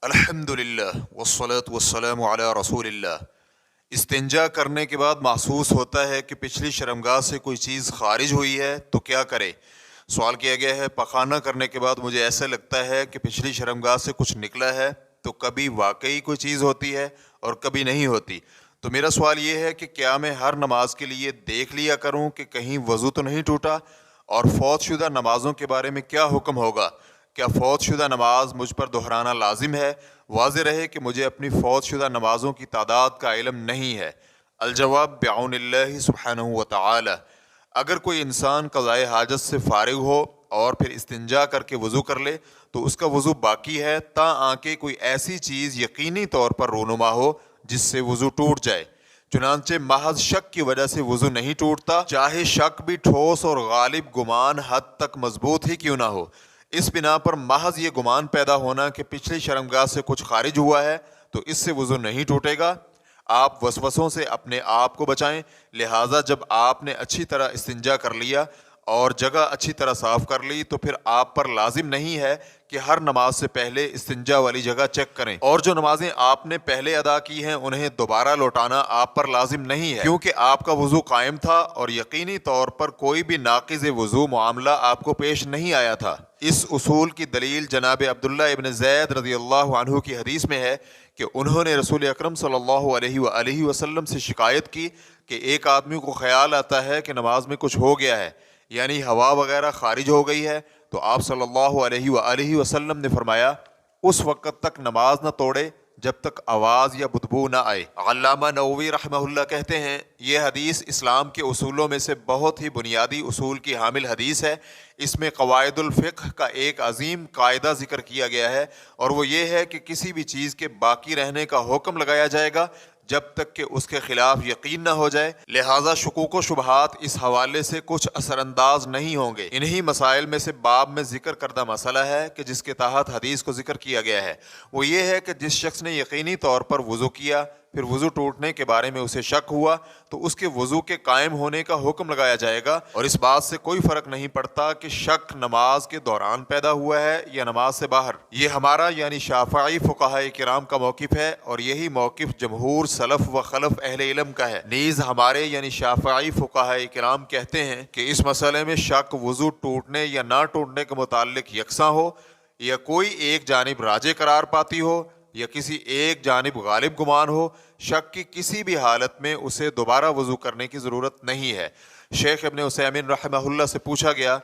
अल्हम्दुलिल्लाह वस्सलातु वस्सलामु अला रसूलिल्लाह। इस्तिंजा करने के बाद महसूस होता है कि पिछली शर्मगाह से कोई चीज़ खारिज हुई है तो क्या करे। सवाल किया गया है, पखाना करने के बाद मुझे ऐसा लगता है कि पिछली शर्मगाह से कुछ निकला है, तो कभी वाकई कोई चीज़ होती है और कभी नहीं होती। तो मेरा सवाल ये है कि क्या मैं हर नमाज के लिए देख लिया करूं कि कहीं वज़ू तो नहीं टूटा, और फौतशुदा नमाज़ों के बारे में क्या हुक्म होगा। क्या फौतशुदा नमाज मुझ पर दोहराना लाजिम है। वाज़ेह रहे कि मुझे अपनी फौतशुदा नमाज़ों की तादाद का इल्म नहीं है। अलजवाब बिअौनिल्लाहि सुब्हानहु व तआला। अगर कोई इंसान क़ज़ाए हाजत से फ़ारिग हो और फिर इस्तिंजा करके वज़ू कर ले तो उसका वज़ू बाकी है, आके कोई ऐसी चीज़ यकीनी तौर पर रूनुमा हो जिससे वज़ू टूट जाए। चुनांचे महज शक की वजह से वज़ू नहीं टूटता, चाहे शक भी ठोस और गालिब गुमान हद तक मजबूत ही क्यों ना हो। इस बिना पर महज ये गुमान पैदा होना कि पिछली शर्मगाह से कुछ खारिज हुआ है तो इससे वज़ू नहीं टूटेगा। आप वसवसों से अपने आप को बचाएं। लिहाजा जब आपने अच्छी तरह इस्तिंजा कर लिया और जगह अच्छी तरह साफ़ कर ली तो फिर आप पर लाजिम नहीं है कि हर नमाज से पहले इस्तिंजा वाली जगह चेक करें, और जो नमाजें आपने पहले अदा की हैं उन्हें दोबारा लौटाना आप पर लाजिम नहीं है, क्योंकि आपका वज़ू कायम था और यकीनी तौर पर कोई भी नाक़िज़ वज़ू मामला आपको पेश नहीं आया था। इस उसूल की दलील जनाब अब्दुल्ला इब्न ज़ैद रज़ियल्लाहु अन्हु की हदीस में है कि उन्होंने रसूल अकरम सल्लल्लाहु अलैहि वसल्लम से शिकायत की कि एक आदमी को ख्याल आता है कि नमाज में कुछ हो गया है, यानी हवा वगैरह खारिज हो गई है। तो आप सल्लल्लाहु अलैहि वसल्लम ने फरमाया, उस वक़्त तक नमाज न तोड़े जब तक आवाज़ या बुदबू ना आए। अल्लामा नववी रहमहुल्लाह कहते हैं, ये हदीस इस्लाम के उसूलों में से बहुत ही बुनियादी उसूल की हामिल हदीस है। इसमें क़वाइदुल फ़िक़्ह का एक अजीम कायदा ज़िक्र किया गया है, और वो ये है कि किसी भी चीज़ के बाकी रहने का हुक्म लगाया जाएगा जब तक कि उसके खिलाफ यकीन न हो जाए। लिहाजा शुकूक व शुबहात इस हवाले से कुछ असरअंदाज नहीं होंगे। इन्हीं मसाइल में से बाब में जिक्र करदा मसला है कि जिसके तहत हदीस को जिक्र किया गया है, वो ये है कि जिस शख्स ने यकीनी तौर पर वज़ू किया फिर वज़ू टूटने के बारे में उसे शक हुआ तो उसके वज़ू के कायम होने का हुक्म लगाया जाएगा, और इस बात से कोई फ़र्क नहीं पड़ता कि शक नमाज के दौरान पैदा हुआ है या नमाज से बाहर। ये हमारा यानी शाफ़िई फ़ुक़हा किराम का मौक़िफ़ है, और यही मौक़िफ़ जमहूर सलफ़ व खलफ़ अहले इल्म का है। नीज़ हमारे यानी शाफ़िई फ़ुक़हा किराम कहते हैं कि इस मसले में शक वज़ू टूटने या ना टूटने के मुताल्लिक़ यकसां हो, या कोई एक जानिब राजे करार पाती हो या किसी एक जानिब गालिब गुमान हो, शक की किसी भी हालत में उसे दोबारा वज़ू करने की ज़रूरत नहीं है। शेख इब्न उसैमीन रहमहुल्लाह से पूछा गया,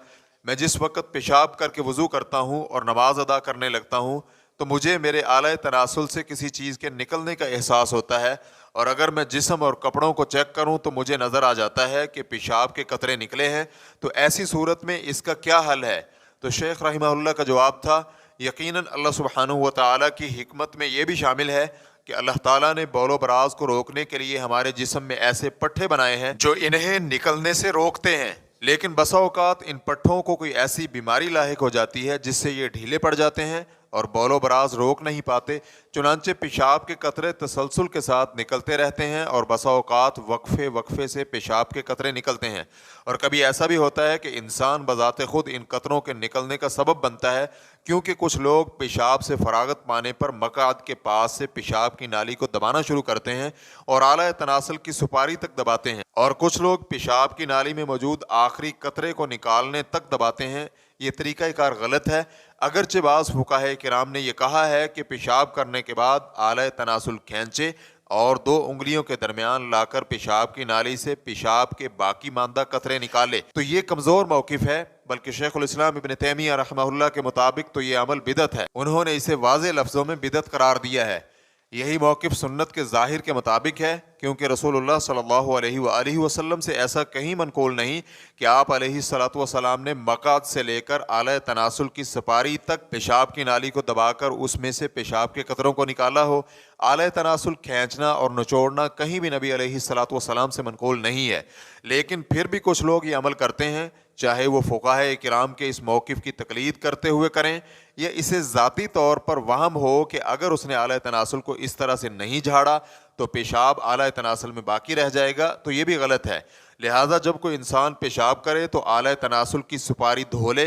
मैं जिस वक़्त पेशाब करके वज़ू करता हूँ और नमाज अदा करने लगता हूँ तो मुझे मेरे आले तनासुल से किसी चीज़ के निकलने का एहसास होता है, और अगर मैं जिस्म और कपड़ों को चेक करूँ तो मुझे नज़र आ जाता है कि पेशाब के कतरे निकले हैं, तो ऐसी सूरत में इसका क्या हल है। तो शेख रहमहुल्लाह का जवाब था, यकीनन अल्लाह सुब्हानहु व तआला की हिकमत में ये भी शामिल है कि अल्लाह ताला ने बौलो बराज को रोकने के लिए हमारे जिस्म में ऐसे पट्टे बनाए हैं जो इन्हें निकलने से रोकते हैं। लेकिन बसा औकात इन पट्टों को कोई ऐसी बीमारी लाहिक हो जाती है जिससे ये ढीले पड़ जाते हैं और बौलो बराज रोक नहीं पाते। चुनांचे पेशाब के कतरे तसलसल के साथ निकलते रहते हैं और बसा औकात वक्फे वक्फे से पेशाब के कतरे निकलते हैं, और कभी ऐसा भी होता है कि इंसान बज़ाते खुद इन कतरों के निकलने का सबब बनता है, क्योंकि कुछ लोग पेशाब से फरागत पाने पर मक़ाद के पास से पेशाब की नाली को दबाना शुरू करते हैं और आला तनासल की सुपारी तक दबाते हैं, और कुछ लोग पेशाब की नाली में मौजूद आखिरी कतरे को निकालने तक दबाते हैं। ये तरीक़ाकार गलत है। अगरचे बाज़ फ़ुक़हा किराम ने यह कहा है कि पेशाब करने के बाद आला तनासुल खींचे और दो उंगलियों के दरमियान लाकर पेशाब की नाली से पेशाब के बाकी मांदा कतरे निकाले, तो ये कमज़ोर मौक़िफ़ है। बल्कि शेखुल इस्लाम इब्न तैमिया रहमहुल्लाह के मुताबिक तो ये अमल बिदत है। उन्होंने इसे वाज़े लफ्ज़ों में बिदत करार दिया है। यही मौक़िफ़ सुन्नत के ज़ाहिर के मुताबिक है, क्योंकि रसूलुल्लाह सल्लल्लाहु अलैहि वसल्लम से ऐसा कहीं मनक़ूल नहीं कि आप अलैहिस्सलातु वस्सलाम ने मक़ाद से लेकर आला तनासुल की सपारी तक पेशाब की नाली को दबाकर उसमें से पेशाब के कतरों को निकाला हो। आला तनासुल खींचना और निचोड़ना कहीं भी नबी अलैहिस्सलातु वस्सलाम से मनक़ूल नहीं है, लेकिन फिर भी कुछ लोग ये अमल करते हैं, चाहे वो फ़ुक़हा किराम के इस मौक़िफ़ की तक़लीद करते हुए करें या इसे ज़ाती तौर पर वहम हो कि अगर उसने आला तनासुल को इस तरह से नहीं झाड़ा तो पेशाब आला तनासुल में बाकी रह जाएगा, तो ये भी गलत है। लिहाजा जब कोई इंसान पेशाब करे तो आला तनासुल की सुपारी धो ले,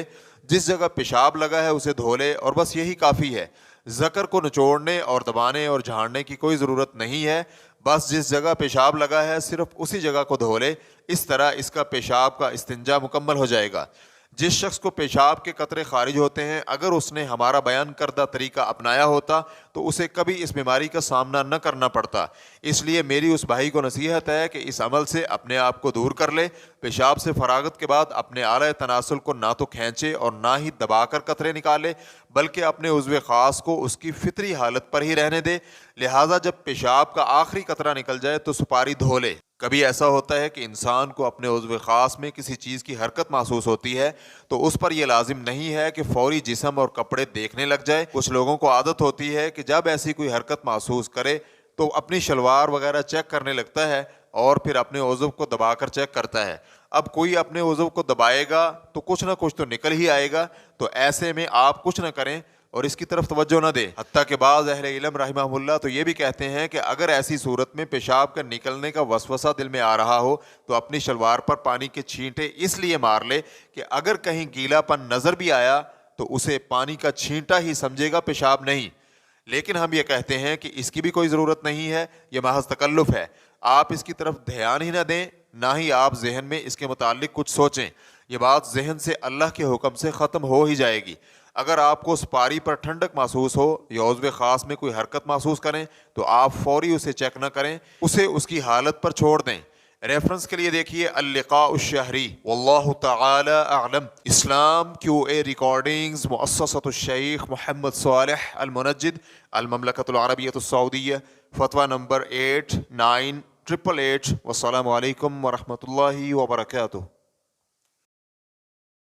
जिस जगह पेशाब लगा है उसे धो ले, और बस यही काफ़ी है। ذکر کو نچوڑنے اور دبانے اور جھاڑنے کی کوئی ضرورت نہیں ہے، بس جس جگہ پیشاب لگا ہے صرف اسی جگہ کو دھو لے، اس طرح اس کا پیشاب کا استنجا مکمل ہو جائے گا۔ جس شخص کو پیشاب کے قطرے خارج ہوتے ہیں، اگر اس نے ہمارا بیان کردہ طریقہ اپنایا ہوتا تو اسے کبھی اس بیماری کا سامنا نہ کرنا پڑتا۔ اس لیے میری اس بھائی کو نصیحت ہے کہ اس عمل سے اپنے آپ کو دور کر لے۔ پیشاب سے فراغت کے بعد اپنے اعلی تناسل کو نہ تو کھینچے اور نہ ہی دبا کر قطرے نکالے، بلکہ اپنے عضو خاص کو اس کی فطری حالت پر ہی رہنے دے۔ لہٰذا جب پیشاب کا آخری قطرہ نکل جائے تو سپاری دھو لے۔ کبھی ایسا ہوتا ہے کہ انسان کو اپنے عضو خاص میں کسی چیز کی حرکت محسوس ہوتی ہے تو اس پر یہ لازم نہیں ہے کہ فوری جسم اور کپڑے دیکھنے لگ جائے۔ کچھ لوگوں کو عادت ہوتی ہے کہ جب ایسی کوئی حرکت محسوس کرے تو اپنی شلوار وغیرہ چیک کرنے لگتا ہے اور پھر اپنے عضو کو دبا کر چیک کرتا ہے۔ اب کوئی اپنے عضو کو دبائے گا تو کچھ نہ کچھ تو نکل ہی آئے گا، تو ایسے میں آپ کچھ نہ کریں اور اس کی طرف توجہ نہ دیں۔ حتیٰ کہ بعض اہل علم رحمہ اللہ تو یہ بھی کہتے ہیں کہ اگر ایسی صورت میں پیشاب کا نکلنے کا وسوسہ دل میں آ رہا ہو تو اپنی شلوار پر پانی کے چھینٹے اس لیے مار لے کہ اگر کہیں گیلا پن نظر بھی آیا تو اسے پانی کا چھینٹا ہی سمجھے گا، پیشاب نہیں۔ لیکن ہم یہ کہتے ہیں کہ اس کی بھی کوئی ضرورت نہیں ہے، یہ محض تکلف ہے۔ آپ اس کی طرف دھیان ہی نہ دیں، نہ ہی آپ ذہن میں اس کے متعلق کچھ سوچیں۔ یہ بات ذہن سے اللہ کے حکم سے ختم ہو ہی جائے گی۔ اگر آپ کو سپاری پر ٹھنڈک محسوس ہو یا عضو خاص میں کوئی حرکت محسوس کریں تو آپ فوری اسے چیک نہ کریں، اسے اس کی حالت پر چھوڑ دیں۔ ریفرنس کے لیے دیکھیے اللقاء الشہری۔ واللہ تعالی اعلم۔ اسلام QA ریکارڈنگز، مؤسسۃ الشیخ محمد صالح المنجد، المملکۃ العربیۃ السعودیہ، فتویٰ نمبر 898888۔ والسلام علیکم ورحمۃ اللہ وبرکاتہ۔